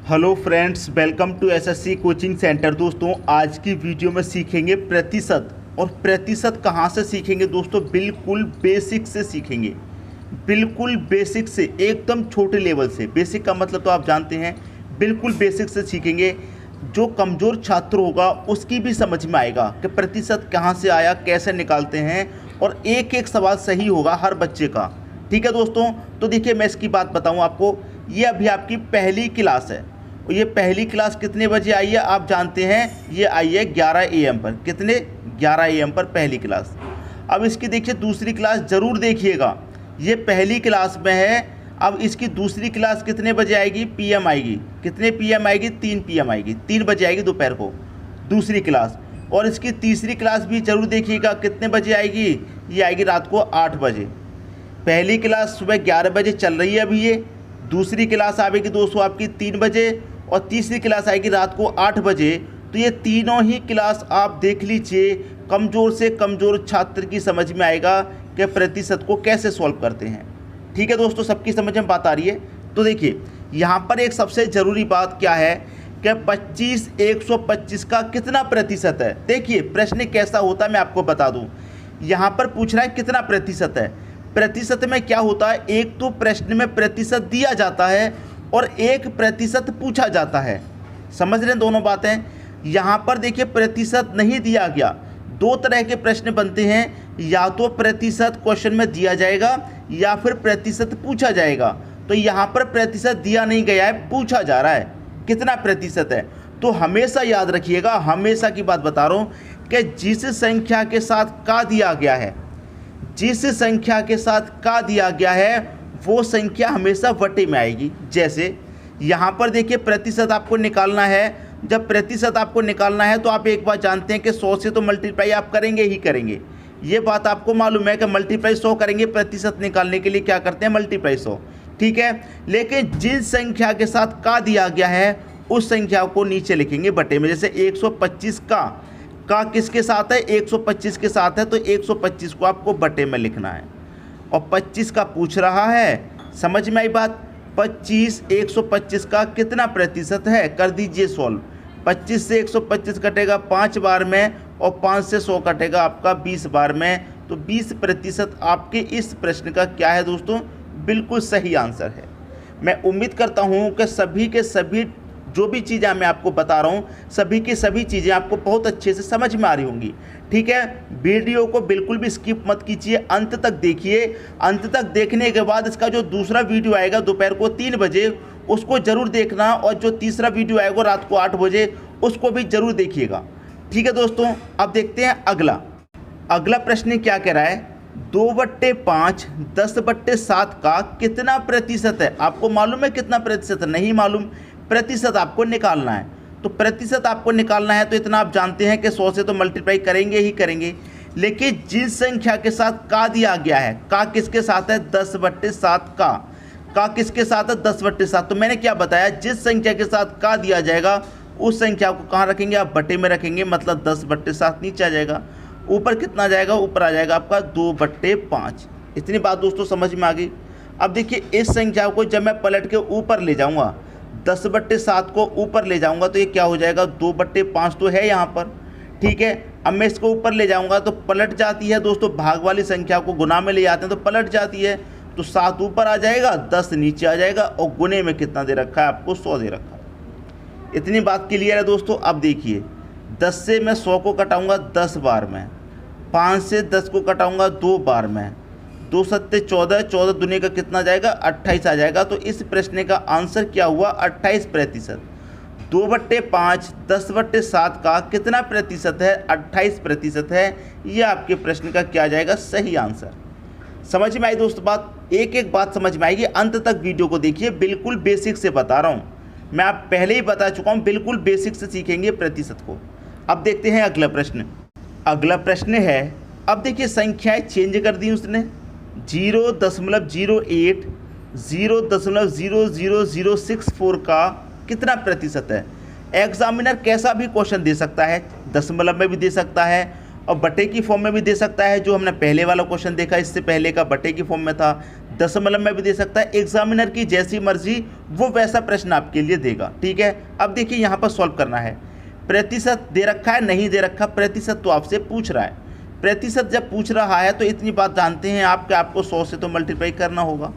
Hello friends, welcome to SSC coaching centre. दोस्तों, आज की वीडियो में सीखेंगे प्रतिशत। और प्रतिशत कहाँ से सीखेंगे दोस्तों? बिल्कुल बेसिक से सीखेंगे, बिल्कुल बेसिक से, एकदम छोटे लेवल से। बेसिक का मतलब तो आप जानते हैं, बिल्कुल बेसिक से सीखेंगे। जो कमज़ोर छात्र होगा उसकी भी समझ में आएगा कि प्रतिशत कहाँ से आया, कैसे निकालते हैं, और एक एक सवाल सही होगा हर बच्चे का। ठीक है दोस्तों, तो देखिए मैं इसकी बात बताऊँ आपको। ये अभी आपकी पहली क्लास है और ये पहली क्लास कितने बजे आई है आप जानते हैं? ये आई है 11 AM पर। कितने? 11 AM पर पहली क्लास। अब इसकी देखिए दूसरी क्लास ज़रूर देखिएगा। ये पहली क्लास में है, अब इसकी दूसरी क्लास कितने बजे आएगी? PM आएगी। कितने PM आएगी? 3 PM आएगी, 3 बजे आएगी दोपहर को दूसरी क्लास। और इसकी तीसरी क्लास भी ज़रूर देखिएगा, कितने बजे आएगी? ये आएगी रात को 8 बजे। पहली क्लास सुबह 11 बजे चल रही है अभी ये। दूसरी क्लास आएगी दोस्तों आपकी 3 बजे और तीसरी क्लास आएगी रात को 8 बजे। तो ये तीनों ही क्लास आप देख लीजिए। कमज़ोर से कमज़ोर छात्र की समझ में आएगा कि प्रतिशत को कैसे सॉल्व करते हैं। ठीक है दोस्तों, सबकी समझ में बात आ रही है? तो देखिए यहाँ पर एक सबसे ज़रूरी बात क्या है कि 25 125 का कितना प्रतिशत है। देखिए प्रश्न कैसा होता है मैं आपको बता दूँ। यहाँ पर पूछ रहा है कितना प्रतिशत है। प्रतिशत में क्या होता है, एक तो प्रश्न में प्रतिशत दिया जाता है और एक प्रतिशत पूछा जाता है। समझ रहे हैं दोनों बातें? यहाँ पर देखिए प्रतिशत नहीं दिया गया। दो तरह के प्रश्न बनते हैं, या तो प्रतिशत क्वेश्चन में दिया जाएगा या फिर प्रतिशत पूछा जाएगा। तो यहाँ पर प्रतिशत दिया नहीं गया है, पूछा जा रहा है कितना प्रतिशत है। तो हमेशा याद रखिएगा, हमेशा की बात बता रहा हूँ कि जिस संख्या के साथ का दिया गया है, जिस संख्या के साथ का दिया गया है वो संख्या हमेशा वटे में आएगी। जैसे यहाँ पर देखिए प्रतिशत आपको निकालना है। जब प्रतिशत आपको निकालना है तो आप एक बात जानते हैं कि 100 से तो मल्टीप्लाई आप करेंगे ही करेंगे। ये बात आपको मालूम है कि मल्टीप्लाई 100 करेंगे, प्रतिशत निकालने के लिए क्या करते हैं? मल्टीप्लाई 100। ठीक है, लेकिन जिस संख्या के साथ का दिया गया है उस संख्या को नीचे लिखेंगे बटे में। जैसे 125 का किसके साथ है? 125 के साथ है, तो 125 को आपको बटे में लिखना है। और 25 का पूछ रहा है, समझ में आई बात? 25 125 का कितना प्रतिशत है? कर दीजिए सॉल्व। 25 से 125 कटेगा 5 बार में और 5 से 100 कटेगा आपका 20 बार में। तो 20% आपके इस प्रश्न का क्या है दोस्तों? बिल्कुल सही आंसर है। मैं उम्मीद करता हूँ कि सभी के सभी जो भी चीज़ें मैं आपको बता रहा हूँ, सभी की सभी चीज़ें आपको बहुत अच्छे से समझ में आ रही होंगी। ठीक है, वीडियो को बिल्कुल भी स्किप मत कीजिए, अंत तक देखिए। अंत तक देखने के बाद इसका जो दूसरा वीडियो आएगा दोपहर को 3 बजे उसको ज़रूर देखना, और जो तीसरा वीडियो आएगा रात को 8 बजे उसको भी ज़रूर देखिएगा। ठीक है दोस्तों, अब देखते हैं अगला प्रश्न क्या कह रहा है? 2/5 10/7 का कितना प्रतिशत है? आपको मालूम है कितना प्रतिशत है? नहीं मालूम। प्रतिशत आपको निकालना है। तो प्रतिशत आपको निकालना है तो इतना आप जानते हैं कि 100 से तो मल्टीप्लाई करेंगे ही करेंगे। लेकिन जिस संख्या के साथ का दिया गया है, का किसके साथ है? 10/7 का किसके साथ है? 10/7। तो मैंने क्या बताया, जिस संख्या के साथ का दिया जाएगा उस संख्या को कहाँ रखेंगे? आप बटे में रखेंगे, मतलब 10/7 नीचे आ जाएगा। ऊपर कितना आ जाएगा? ऊपर आ जाएगा आपका 2/5। इतनी बात दोस्तों समझ में आ गई। अब देखिए इस संख्या को जब मैं पलट के ऊपर ले जाऊँगा, 10/7 को ऊपर ले जाऊंगा तो ये क्या हो जाएगा? 2/5 तो है यहाँ पर। ठीक है, अब मैं इसको ऊपर ले जाऊंगा तो पलट जाती है दोस्तों, भाग वाली संख्या को गुना में ले जाते हैं तो पलट जाती है। तो 7 ऊपर आ जाएगा, 10 नीचे आ जाएगा, और गुने में कितना दे रखा है आपको? 100 दे रखा है। इतनी बात क्लियर है दोस्तों। अब देखिए 10 से मैं 100 को कटाऊँगा 10 बार में, 5 से 10 को कटाऊँगा 2 बार में, 2 सत्ते 14, 14 दुनिया का कितना जाएगा? 28 आ जाएगा। तो इस प्रश्न का आंसर क्या हुआ? 28%। 2/5 10/7 का कितना प्रतिशत है? 28% है। ये आपके प्रश्न का क्या जाएगा? सही आंसर। समझ में आई दोस्तों बात? एक एक बात समझ में आएगी, अंत तक वीडियो को देखिए। बिल्कुल बेसिक से बता रहा हूँ मैं, आप पहले ही बता चुका हूँ, बिल्कुल बेसिक से सीखेंगे प्रतिशत को। अब देखते हैं अगला प्रश्न। अगला प्रश्न है, अब देखिए संख्याएँ चेंज कर दी उसने। 0.08 0.00064 का कितना प्रतिशत है? एग्जामिनर कैसा भी क्वेश्चन दे सकता है, दशमलव में भी दे सकता है और बटे की फॉर्म में भी दे सकता है। जो हमने पहले वाला क्वेश्चन देखा इससे पहले का बटे की फॉर्म में था, दशमलव में भी दे सकता है। एग्जामिनर की जैसी मर्जी वो वैसा प्रश्न आपके लिए देगा। ठीक है, अब देखिए यहाँ पर सॉल्व करना है। प्रतिशत दे रखा है, नहीं दे रखा, प्रतिशत तो आपसे पूछ रहा है। प्रतिशत जब पूछ रहा है तो इतनी बात जानते हैं आप कि आपको 100 से तो मल्टीप्लाई करना होगा,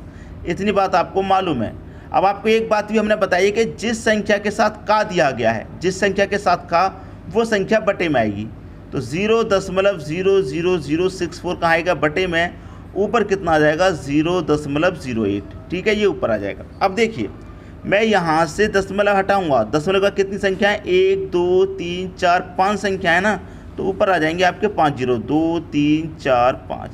इतनी बात आपको मालूम है। अब आपको एक बात भी हमने बताई कि जिस संख्या के साथ का दिया गया है, जिस संख्या के साथ का, वो संख्या बटे में आएगी। तो 0.00064 कहाँ आएगा? बटे में। ऊपर कितना आ जाएगा? 0.08। ठीक है, ये ऊपर आ जाएगा। अब देखिए मैं यहाँ से दशमलव हटाऊंगा, दशमलव का कितनी संख्या है? 1 2 3 4 5 संख्या है ना, तो ऊपर आ जाएंगे आपके 5 0, 2 3 4 5।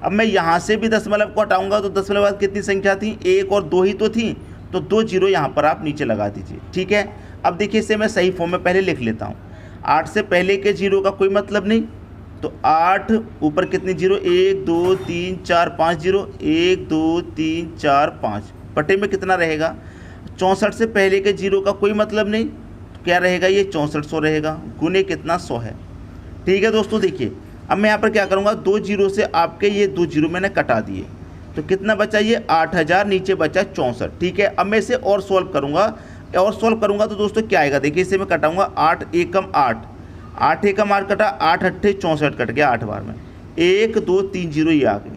अब मैं यहाँ से भी दशमलव को हटाऊंगा तो दशमलव बाद कितनी संख्या थी? 1 और 2 ही तो थी, तो 2 0 यहाँ पर आप नीचे लगा दीजिए। ठीक है, अब देखिए इसे मैं सही फॉर्म में पहले लिख लेता हूँ। 8 से पहले के 0 का कोई मतलब नहीं, तो 8 ऊपर कितनी 0? 1 2 3 4 5 0, 1 2 3 4 5। बटे में कितना रहेगा? 64 से पहले के 0 का कोई मतलब नहीं, तो क्या रहेगा? ये 6400 रहेगा। गुने कितना? 100 है। ठीक है दोस्तों, देखिए अब मैं यहाँ पर क्या करूँगा, 2 0 से आपके ये 2 0 मैंने कटा दिए, तो कितना बचा? ये 8000, नीचे बचा 64। ठीक है, अब मैं इसे और सॉल्व करूँगा, और सॉल्व करूँगा तो दोस्तों क्या आएगा? देखिए इसे मैं कटाऊँगा, 8 एकम 8, 8 एकम 8 कटा, 8 अट्ठे 64 कट गया 8 बार में, 1 2 3 0 ये आ गई।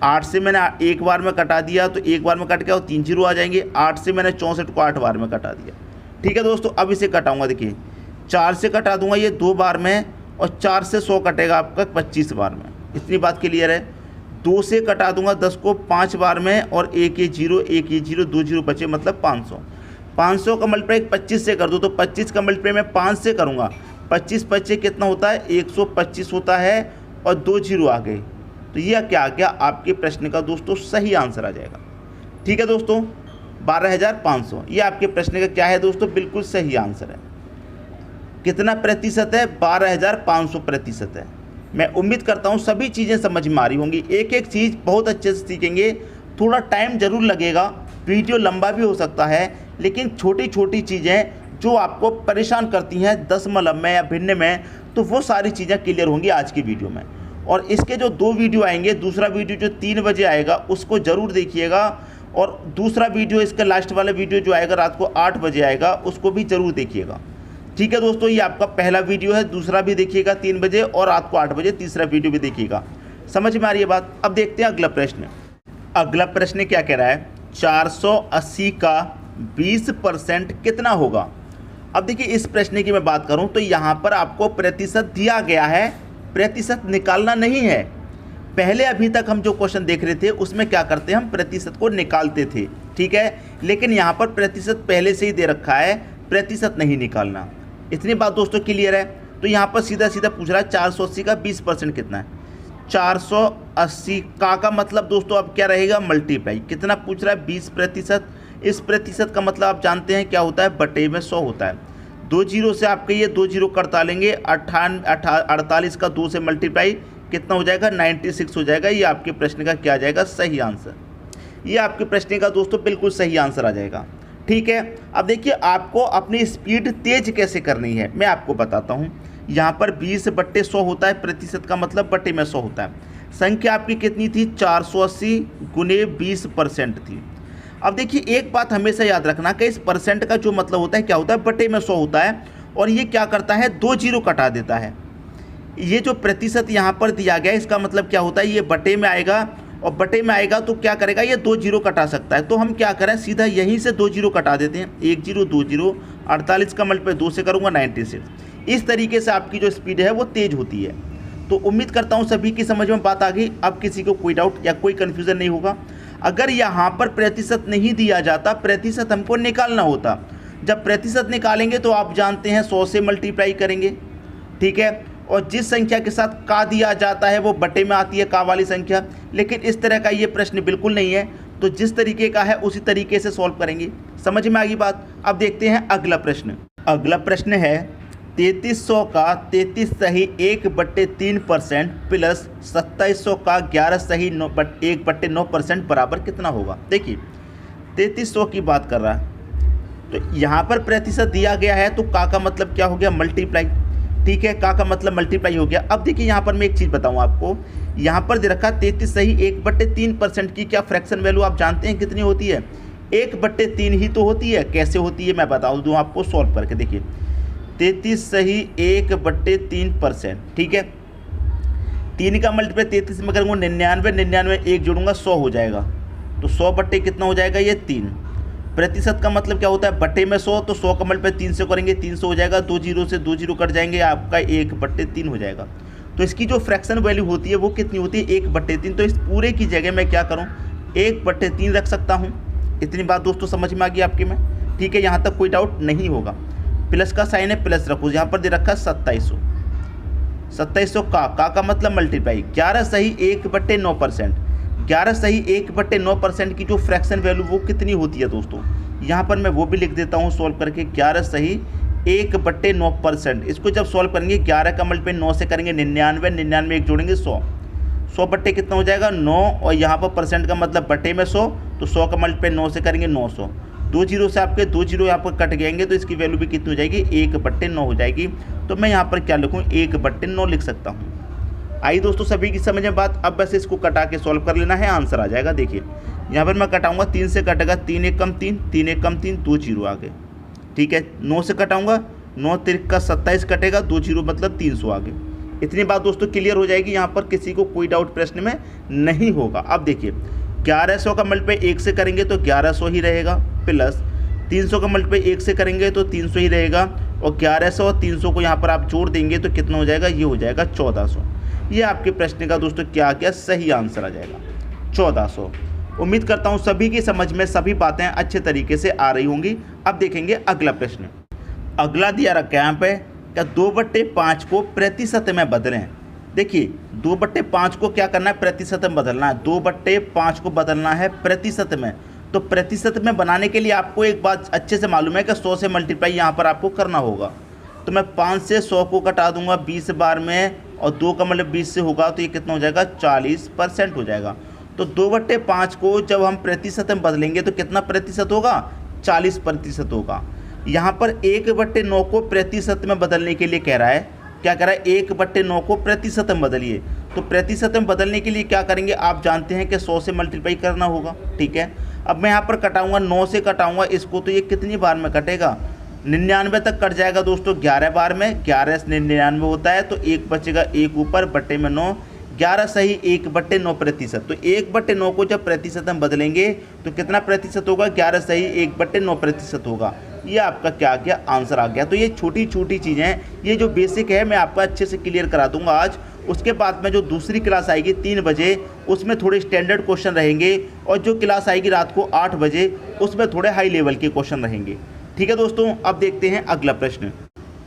8 से मैंने एक बार में कटा दिया तो एक बार में कट गया और 3 0 आ जाएंगे। 8 से मैंने 64 को 8 बार में कटा दिया। ठीक है दोस्तों, अब इसे कटाऊँगा, देखिए 4 से कटा दूंगा ये 2 बार में, और 4 से 100 कटेगा आपका 25 बार में। इतनी बात क्लियर है। 2 से कटा दूंगा 10 को 5 बार में, और 1 ये 0 1 ये 0, 2 0 बचे, मतलब 500। 500 का मल्टीप्लाई 25 से कर दो, तो 25 का मल्टीप्लाई मैं 5 से करूँगा। 25 25 कितना होता है? 125 होता है, और 2 0 आ गए, तो यह क्या आ गया? आपके प्रश्न का दोस्तों सही आंसर आ जाएगा। ठीक है दोस्तों, 12500 ये आपके प्रश्न का क्या है दोस्तों? बिल्कुल सही आंसर है। कितना प्रतिशत है? 12500 प्रतिशत है। मैं उम्मीद करता हूँ सभी चीज़ें समझ में आ रही होंगी। एक एक चीज़ बहुत अच्छे से सीखेंगे, थोड़ा टाइम ज़रूर लगेगा, वीडियो लंबा भी हो सकता है, लेकिन छोटी छोटी चीज़ें जो आपको परेशान करती हैं दशमलव में या भिन्न में, तो वो सारी चीज़ें क्लियर होंगी आज की वीडियो में। और इसके जो 2 वीडियो आएंगे, दूसरा वीडियो जो 3 बजे आएगा उसको ज़रूर देखिएगा, और दूसरा वीडियो इसका लास्ट वाला वीडियो जो आएगा रात को 8 बजे आएगा, उसको भी ज़रूर देखिएगा। ठीक है दोस्तों, ये आपका पहला वीडियो है, दूसरा भी देखिएगा 3 बजे, और रात को 8 बजे तीसरा वीडियो भी देखिएगा। समझ में आ रही है बात? अब देखते हैं अगला प्रश्न। अगला प्रश्न क्या कह रहा है? 480 का 20% कितना होगा? अब देखिए इस प्रश्न की मैं बात करूं तो यहाँ पर आपको प्रतिशत दिया गया है, प्रतिशत निकालना नहीं है। पहले अभी तक हम जो क्वेश्चन देख रहे थे उसमें क्या करते हैं, हम प्रतिशत को निकालते थे। ठीक है, लेकिन यहाँ पर प्रतिशत पहले से ही दे रखा है, प्रतिशत नहीं निकालना। इतनी बात दोस्तों क्लियर है। तो यहाँ पर सीधा सीधा पूछ रहा है 480 का 20% कितना है? 480 का मतलब दोस्तों अब क्या रहेगा? मल्टीप्लाई। कितना पूछ रहा है? 20%। इस प्रतिशत का मतलब आप जानते हैं क्या होता है? बटे में 100 होता है। 2 0 से आपके ये 2 0 करता लेंगे, 48 का 2 से मल्टीप्लाई कितना हो जाएगा? 96 हो जाएगा। ये आपके प्रश्न का क्या आ जाएगा? सही आंसर। ये आपके प्रश्न का दोस्तों बिल्कुल सही आंसर आ जाएगा। ठीक है, अब देखिए आपको अपनी स्पीड तेज कैसे करनी है मैं आपको बताता हूँ। यहाँ पर 20/100 होता है, प्रतिशत का मतलब बटे में 100 होता है। संख्या आपकी कितनी थी? 480 गुने 20% थी। अब देखिए एक बात हमेशा याद रखना कि इस परसेंट का जो मतलब होता है क्या होता है? बटे में 100 होता है, और ये क्या करता है? 2 0 कटा देता है। ये जो प्रतिशत यहाँ पर दिया गया है इसका मतलब क्या होता है? ये बटे में आएगा, और बटे में आएगा तो क्या करेगा? ये 2 0 कटा सकता है। तो हम क्या करें, सीधा यहीं से 2 0 कटा देते हैं। 1 0 2 0, 48 का मल्टीप्लाई 2 से करूँगा 96। इस तरीके से आपकी जो स्पीड है वो तेज़ होती है। तो उम्मीद करता हूँ सभी की समझ में बात आ गई। अब किसी को कोई डाउट या कोई कन्फ्यूज़न नहीं होगा। अगर यहाँ पर प्रतिशत नहीं दिया जाता, प्रतिशत हमको निकालना होता। जब प्रतिशत निकालेंगे तो आप जानते हैं 100 से मल्टीप्लाई करेंगे। ठीक है, और जिस संख्या के साथ का दिया जाता है वो बटे में आती है, का वाली संख्या। लेकिन इस तरह का ये प्रश्न बिल्कुल नहीं है, तो जिस तरीके का है उसी तरीके से सॉल्व करेंगे। समझ में आ गई बात? अब देखते हैं अगला प्रश्न। अगला प्रश्न है 3300 का 33 सही 1/3% प्लस 2700 का 11 सही 1/9% बराबर कितना होगा? देखिए 3300 की बात कर रहा है, तो यहाँ पर प्रतिशत दिया गया है, तो का मतलब क्या हो गया? मल्टीप्लाई। ठीक है, का मतलब मल्टीप्लाई हो गया। अब देखिए यहाँ पर मैं एक चीज़ बताऊँ आपको, यहाँ पर दे रखा 33 सही 1/3% की क्या फ्रैक्शन वैल्यू आप जानते हैं कितनी होती है? 1/3 ही तो होती है। कैसे होती है मैं बता दूँ आपको सॉल्व करके। देखिए 33 सही 1/3%, ठीक है। 3 का मल्टीप्लाई 33 में करूँगा 99, 99 1 जोड़ूंगा 100 हो जाएगा। तो 100 बट्टे कितना हो जाएगा? ये 3। प्रतिशत का मतलब क्या होता है? बट्टे में 100, तो 100 का मल्टीप्लाई 3 से करेंगे 300 हो जाएगा। 2 जीरो से 2 जीरो कट जाएंगे, आपका 1/3 हो जाएगा। तो इसकी जो फ्रैक्शन वैल्यू होती है वो कितनी होती है? 1/3। तो इस पूरे की जगह मैं क्या करूँ? 1/3 रख सकता हूँ। इतनी बात दोस्तों समझ में आ गई आपके में? ठीक है, यहाँ तक कोई डाउट नहीं होगा। प्लस का साइन है, प्लस रखो। यहाँ पर दे रखा है 2700, 2700 का मतलब मल्टीप्लाई 11 सही 1/9%। 11 सही 1/9% की जो फ्रैक्शन वैल्यू वो कितनी होती है दोस्तों? यहाँ पर मैं वो भी लिख देता हूँ सॉल्व करके। 11 सही 1/9%। इसको जब सॉल्व करेंगे 11 का मल्टीप्लाई 9 से करेंगे 99, 99 एक जोड़ेंगे 100, 100 बट्टे कितना हो जाएगा? 9। और यहाँ पर परसेंट का मतलब बट्टे में 100, तो 100 का मल्टीप्लाई 9 से करेंगे 900। 2 जीरो से आपके 2 जीरो यहाँ पर कट जाएंगे, तो इसकी वैल्यू भी कितनी हो जाएगी? 1/9 हो जाएगी। तो मैं यहाँ पर क्या लिखूँ? 1/9 लिख सकता हूँ। आई दोस्तों सभी की समझ में बात? अब बस इसको कटा के सॉल्व कर लेना है, आंसर आ जाएगा। देखिए यहाँ पर मैं कटाऊंगा 3 से कटेगा 3 एक कम 3, 3 एक कम 3, 2 जीरो आ गए। ठीक है, 9 से कटाऊंगा 9 तिरक का 27 कटेगा, 2 जीरो मतलब 300 आ गए। इतनी बात दोस्तों क्लियर हो जाएगी। यहाँ पर किसी को कोई डाउट प्रश्न में नहीं होगा। अब देखिए 1100 का मल्टीप्लाई 1 से करेंगे तो 1100 ही रहेगा, प्लस 300 का मल्टीप्लाई 1 से करेंगे तो 300 ही रहेगा, और 1100 और 300 को यहाँ पर आप जोड़ देंगे तो कितना हो जाएगा? ये हो जाएगा 1400। ये आपके प्रश्न का दोस्तों क्या क्या सही आंसर आ जाएगा, 1400। उम्मीद करता हूँ सभी की समझ में सभी बातें अच्छे तरीके से आ रही होंगी। अब देखेंगे अगला प्रश्न। अगला दिया रखा है यहाँ पे, क्या 2/5 को प्रतिशत में बदलें। देखिए 2/5 को क्या करना है? प्रतिशत में बदलना है। 2/5 को बदलना है प्रतिशत में। तो प्रतिशत में बनाने के लिए आपको एक बात अच्छे से मालूम है कि 100 से मल्टीप्लाई यहाँ पर आपको करना होगा। तो मैं 5 से 100 को कटा दूंगा 20 बार में, और 2 का मतलब 20 से होगा, तो ये कितना हो जाएगा? 40% हो जाएगा। तो 2/5 को जब हम प्रतिशत में बदलेंगे तो कितना प्रतिशत होगा? 40% होगा। यहाँ पर 1/9 को प्रतिशत में बदलने के लिए कह रहा है, क्या कह रहा है? 1/9 को प्रतिशत में बदलिए। तो प्रतिशत में बदलने के लिए क्या करेंगे? आप जानते हैं कि 100 से मल्टीप्लाई करना होगा। ठीक है, अब मैं यहाँ पर कटाऊंगा 9 से कटाऊंगा इसको, तो ये कितनी बार में कटेगा? 99 तक कट जाएगा दोस्तों 11 बार में। 11 से 99 होता है, तो 1 बचेगा, 1 ऊपर बट्टे में 9, 11 सही 1/9%। तो 1/9 को जब प्रतिशत में बदलेंगे तो कितना प्रतिशत होगा? 11 सही 1/9% होगा। ये आपका क्या गया? आंसर आ गया। तो ये छोटी छोटी चीज़ें हैं, ये जो बेसिक है मैं आपका अच्छे से क्लियर करा दूंगा आज। उसके बाद में जो दूसरी क्लास आएगी 3 बजे, उसमें थोड़े स्टैंडर्ड क्वेश्चन रहेंगे, और जो क्लास आएगी रात को 8 बजे उसमें थोड़े हाई लेवल के क्वेश्चन रहेंगे। ठीक है दोस्तों, अब देखते हैं अगला प्रश्न।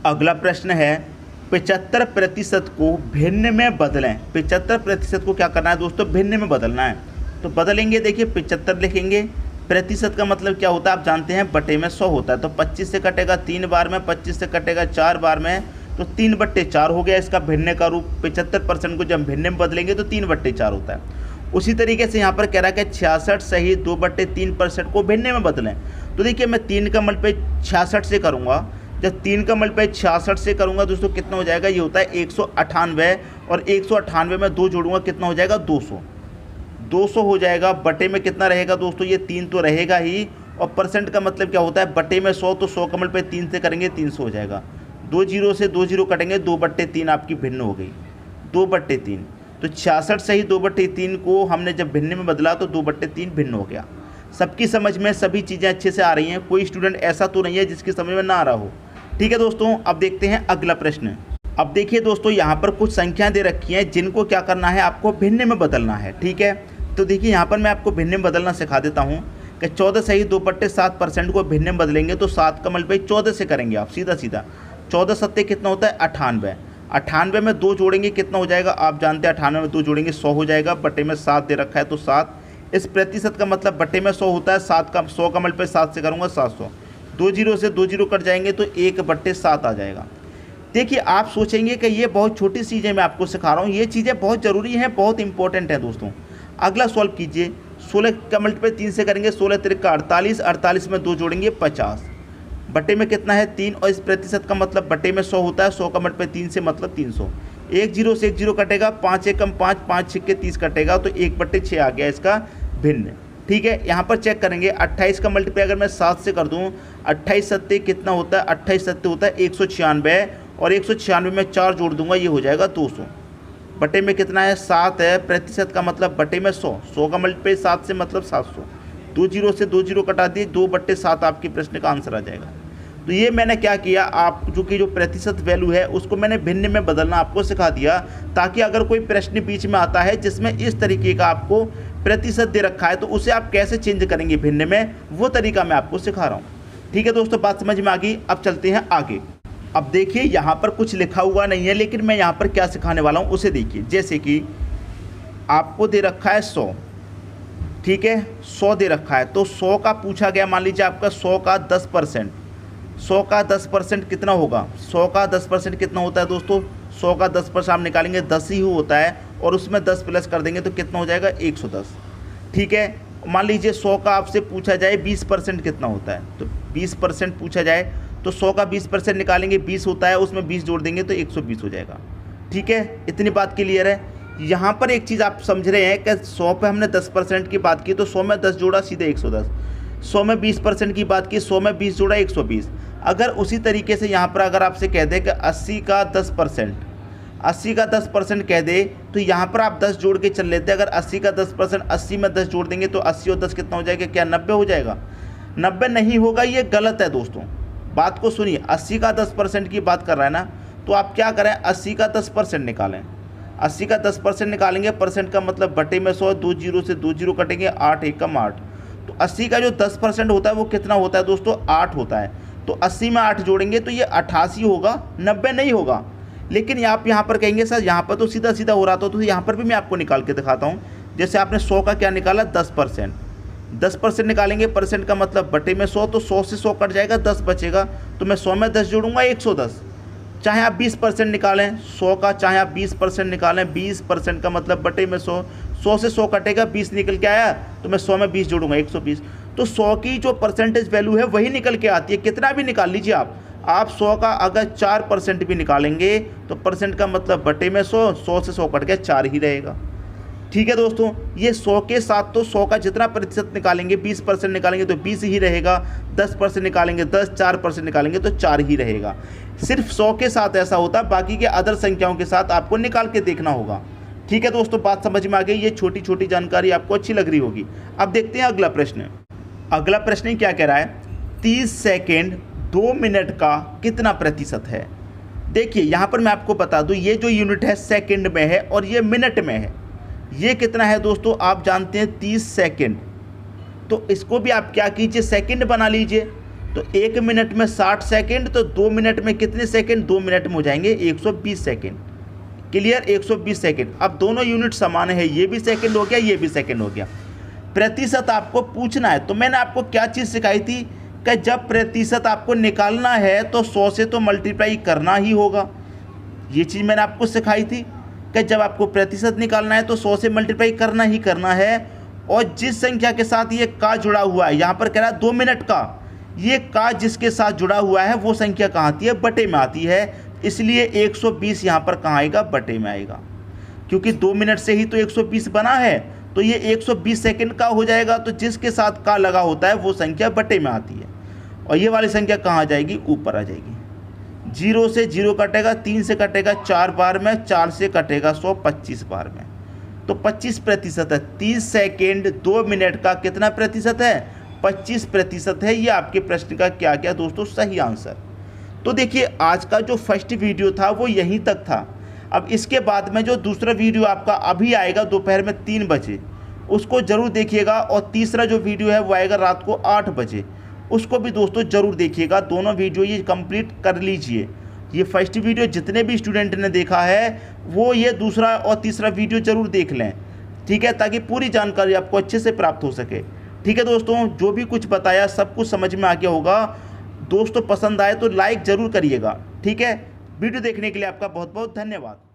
अगला प्रश्न है 75% को भिन्न में बदलें। 75% को क्या करना है दोस्तों? भिन्न में बदलना है। तो बदलेंगे, देखिए 75 लिखेंगे। प्रतिशत का मतलब क्या होता है आप जानते हैं? बटे में 100 होता है। तो 25 से कटेगा 3 बार में, 25 से कटेगा 4 बार में, तो 3/4 हो गया इसका भिन्न का रूप। 75% को जब भिन्न में बदलेंगे तो 3/4 होता है। उसी तरीके से यहाँ पर कह रहा है कि 66 सही 2/3% को भिन्न में बदलें। तो देखिए मैं 3 का मल्टीप्लाई 66 से करूँगा। जब 3 का मल्टीप्लाई 66 से करूँगा दोस्तों कितना हो जाएगा? ये होता है 198, और 198 में 2 जोड़ूंगा कितना हो जाएगा? 200। 200 हो जाएगा। बटे में कितना रहेगा दोस्तों? ये 3 तो रहेगा ही, और परसेंट का मतलब क्या होता है? बटे में 100, तो 100 का मल्टीप्लाई 3 से करेंगे 300 हो जाएगा। 2 जीरो से 2 जीरो कटेंगे, 2/3 आपकी भिन्न हो गई, 2/3। तो 66 सही 2/3 को हमने जब भिन्न में बदला तो 2/3 भिन्न हो गया। सबकी समझ में सभी चीज़ें अच्छे से आ रही हैं, कोई स्टूडेंट ऐसा तो नहीं है जिसकी समझ में ना आ रहा हो। ठीक है दोस्तों, अब देखते हैं अगला प्रश्न। अब देखिए दोस्तों यहाँ पर कुछ संख्याएं दे रखी हैं जिनको क्या करना है? आपको भिन्न में बदलना है। ठीक है, तो देखिए यहाँ पर मैं आपको भिन्न में बदलना सिखा देता हूँ कि 14 सही 2/7% को भिन्न में बदलेंगे तो 7 का मल्टीप्लाई 14 से करेंगे आप, सीधा सीधा। 14 सत्ते कितना होता है? 98। 98 में 2 जोड़ेंगे कितना हो जाएगा? आप जानते हैं 98 में 2 जोड़ेंगे 100 हो जाएगा। बटे में 7 दे रखा है तो 7। इस प्रतिशत का मतलब बटे में 100 होता है, 100 का मल्टीप्लाई 7 से करूँगा 700। 2 जीरो से 2 जीरो कट जाएंगे तो 1/7 आ जाएगा। देखिए आप सोचेंगे कि ये बहुत छोटी चीज़ें मैं आपको सिखा रहा हूँ, ये चीज़ें बहुत ज़रूरी हैं, बहुत इंपॉर्टेंट हैं दोस्तों। अगला सॉल्व कीजिए। 16 का मल्टीप्लाई 3 से करेंगे, 16 तिरक का 48, 48 में 2 जोड़ेंगे 50। बटे में कितना है 3, और इस प्रतिशत का मतलब बटे में 100 होता है। 100 का मल्टीप्लाई 3 से मतलब 300। 1 0 से 1 0 कटेगा, 5 एकम 5, 5 छिक्के 30 कटेगा, तो 1/6 आ गया इसका भिन्न। ठीक है, यहाँ पर चेक करेंगे 28 का मल्टीप्लाई अगर मैं 7 से कर दूँ, 28 सत्ते कितना होता है, 28 सत्ते होता है 196, और 196 में 4 जोड़ दूंगा, ये हो जाएगा 200। बटे में कितना है 7 है, प्रतिशत का मतलब बटे में 100, 100 का मल्टीप्लाई 7 से मतलब 700। 2 0 से 2 0 कटा दिए, 2/7 आपके प्रश्न का आंसर आ जाएगा। तो ये मैंने क्या किया, आप जो प्रतिशत वैल्यू है उसको मैंने भिन्न में बदलना आपको सिखा दिया, ताकि अगर कोई प्रश्न बीच में आता है जिसमें इस तरीके का आपको प्रतिशत दे रखा है तो उसे आप कैसे चेंज करेंगे भिन्न में, वो तरीका मैं आपको सिखा रहा हूँ। ठीक है दोस्तों, बात समझ में आ गई। अब चलते हैं आगे। अब देखिए यहाँ पर कुछ लिखा हुआ नहीं है, लेकिन मैं यहाँ पर क्या सिखाने वाला हूँ उसे देखिए। जैसे कि आपको दे रखा है 100, ठीक है, 100 दे रखा है, तो 100 का पूछा गया, मान लीजिए आपका 100 का 10%, 100 का 10% कितना होगा, 100 का 10% कितना होता है दोस्तों, 100 का 10% आप निकालेंगे 10 ही होता है, और उसमें 10 प्लस कर देंगे तो कितना हो जाएगा 110। ठीक है, मान लीजिए 100 का आपसे पूछा जाए 20% कितना होता है, तो 20% पूछा जाए तो 100 का 20% निकालेंगे, 20 होता है, उसमें 20 जोड़ देंगे तो 120 हो जाएगा। ठीक है, इतनी बात क्लियर है। यहाँ पर एक चीज़ आप समझ रहे हैं कि 100 पे हमने 10% की बात की तो 100 में 10 जोड़ा सीधे 110, 100 में 20% की बात की, 100 में 20 जोड़ा 120। अगर उसी तरीके से यहाँ पर अगर आपसे कह दे कि 80 का 10%, 80 का 10% कह दे, तो यहाँ पर आप 10 जोड़ के चल लेते। अगर 80 का 10%, 80 में 10 जोड़ देंगे तो 80 और 10 कितना हो जाएगा, क्या 90 हो जाएगा? 90 नहीं होगा, ये गलत है दोस्तों। बात को सुनिए, 80 का 10% की बात कर रहा है ना, तो आप क्या करें, 80 का 10% निकालें। 80 का 10% निकालेंगे, परसेंट का मतलब बटे में 100, 2 0 से 2 0 कटेंगे, 8 एकम 8। तो 80 का जो 10% होता है वो कितना होता है दोस्तों, 8 होता है। तो 80 में 8 जोड़ेंगे तो ये 88 होगा, 90 नहीं होगा। लेकिन आप यहाँ पर कहेंगे सर यहाँ पर तो सीधा सीधा हो रहा था, तो यहाँ पर भी मैं आपको निकाल के दिखाता हूँ। जैसे आपने 100 का क्या निकाला, 10%, 10% निकालेंगे, परसेंट का मतलब बटे में 100, तो 100 से 100 कट जाएगा, 10 बचेगा, तो मैं 100 में 10 जोड़ूंगा 110। चाहे आप 20% निकालें 100 का, चाहे आप 20% निकालें, 20% का मतलब बटे में 100, 100 से 100 कटेगा, 20 निकल के आया, तो मैं 100 में 20 जोड़ूंगा 120। तो 100 की जो परसेंटेज वैल्यू है वही निकल के आती है, कितना भी निकाल लीजिए आप 100 का अगर 4% भी निकालेंगे तो परसेंट का मतलब बटे में 100, 100 से 100 कट गया, 4 ही रहेगा। ठीक है दोस्तों, ये 100 के साथ तो 100 का जितना प्रतिशत निकालेंगे, 20% निकालेंगे तो 20 ही रहेगा, 10% निकालेंगे 10, 4% निकालेंगे तो 4 ही रहेगा। सिर्फ 100 के साथ ऐसा होता है, बाकी के अदर संख्याओं के साथ आपको निकाल के देखना होगा। ठीक है दोस्तों, बात समझ में आ गई। ये छोटी छोटी जानकारी आपको अच्छी लग रही होगी। अब देखते हैं अगला प्रश्न। अगला प्रश्न क्या कह रहा है, 30 सेकेंड 2 मिनट का कितना प्रतिशत है। देखिए यहाँ पर मैं आपको बता दूँ, ये जो यूनिट है सेकेंड में है और ये मिनट में है। ये कितना है दोस्तों, आप जानते हैं 30 सेकेंड, तो इसको भी आप क्या कीजिए, सेकंड बना लीजिए। तो 1 मिनट में 60 सेकंड, तो 2 मिनट में कितने सेकंड, 2 मिनट में हो जाएंगे 120 सेकंड। Clear, 120 second. अब दोनों यूनिट समान है, ये भी सेकंड हो गया, ये भी सेकंड हो गया। प्रतिशत आपको पूछना है, तो मैंने आपको क्या चीज़ सिखाई थी कि जब प्रतिशत आपको निकालना है तो 100 से तो मल्टीप्लाई करना ही होगा। ये चीज़ मैंने आपको सिखाई थी कि जब आपको प्रतिशत निकालना है तो 100 से मल्टीप्लाई करना ही करना है। और जिस संख्या के साथ ये का जुड़ा हुआ है, यहाँ पर कह रहा है 2 मिनट का, ये का जिसके साथ जुड़ा हुआ है वो संख्या कहाँ आती है, बटे में आती है। इसलिए 120 यहाँ पर कहाँ आएगा, बटे में आएगा, क्योंकि 2 मिनट से ही तो 120 बना है, तो ये 120 सेकंड का हो जाएगा। तो जिसके साथ का लगा होता है वो संख्या बटे में आती है, और ये वाली संख्या कहाँ आ जाएगी, ऊपर आ जाएगी। 0 से 0 कटेगा, 3 से कटेगा 4 बार में, 4 से कटेगा 100 25 बार में, तो 25% है। 30 सेकेंड 2 मिनट का कितना प्रतिशत है, 25% है। ये आपके प्रश्न का क्या क्या दोस्तों सही आंसर। तो देखिए आज का जो फर्स्ट वीडियो था वो यहीं तक था। अब इसके बाद में जो दूसरा वीडियो आपका अभी आएगा दोपहर में 3 बजे, उसको ज़रूर देखिएगा। और तीसरा जो वीडियो है वो आएगा रात को 8 बजे, उसको भी दोस्तों ज़रूर देखिएगा। दोनों वीडियो ये कंप्लीट कर लीजिए। ये फर्स्ट वीडियो जितने भी स्टूडेंट ने देखा है वो ये दूसरा और तीसरा वीडियो ज़रूर देख लें, ठीक है, ताकि पूरी जानकारी आपको अच्छे से प्राप्त हो सके। ठीक है दोस्तों, जो भी कुछ बताया सब कुछ समझ में आ गया होगा। दोस्तों पसंद आए तो लाइक ज़रूर करिएगा। ठीक है, वीडियो देखने के लिए आपका बहुत बहुत धन्यवाद।